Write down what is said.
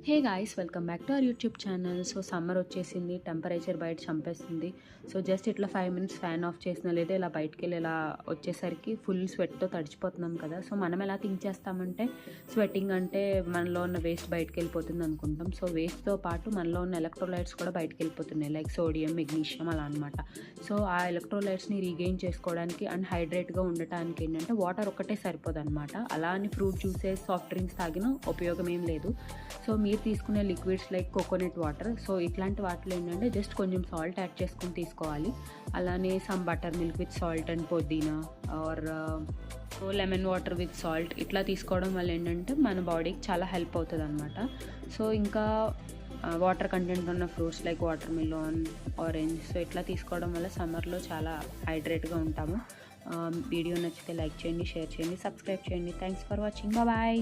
Hey guys, welcome back to our YouTube channel. So summer వచ్చేసింది, temperature బయట చంపేస్తుంది. So just ఇట్లా 5 minutes fan of చేసిన లేదా ఇలా బయటకు వెళ్ళి ఇలా వచ్చేసరికి ఫుల్ స్వెట్తో తడిచిపోతున్నాం కదా. సో మనం ఎలా థింక్ చేస్తామంటే స్వెట్టింగ్ అంటే మనలో ఉన్న వేస్ట్ బయటకు వెళ్ళిపోతుంది అనుకుంటాం. సో వేస్ట్తో పాటు మనలో ఉన్న ఎలక్ట్రోలైట్స్ కూడా బయటకు వెళ్ళిపోతున్నాయి, లైక్ సోడియం, మెగ్నీషియం అలా అనమాట. సో ఆ ఎలక్ట్రోలైట్స్ని రీగెయిన్ చేసుకోవడానికి అండ్ హైడ్రేట్గా ఉండటానికి ఏంటంటే వాటర్ ఒక్కటే సరిపోదు అనమాట. అలా అని ఫ్రూట్ జ్యూసెస్, సాఫ్ట్ డ్రింక్స్ తాగిన ఉపయోగం ఏం లేదు. సో మీరు తీసుకునే liquids like coconut water, so ఇట్లాంటి వాటిలో ఏంటంటే జస్ట్ కొంచెం సాల్ట్ యాడ్ చేసుకుని తీసుకోవాలి. అలానే some butter milk with salt and pudina or lemon water with salt ఇట్లా తీసుకోవడం వల్ల ఏంటంటే మన బాడీకి చాలా హెల్ప్ అవుతుంది అనమాట. సో ఇంకా వాటర్ కంటెంట్ ఉన్న fruits like watermelon, orange, so ఇట్లా తీసుకోవడం వల్ల సమ్మర్లో చాలా హైడ్రేట్గా ఉంటాము. వీడియో నచ్చితే లైక్ చేయండి, షేర్ చేయండి, సబ్స్క్రైబ్ చేయండి. Thanks for watching. బాయ్.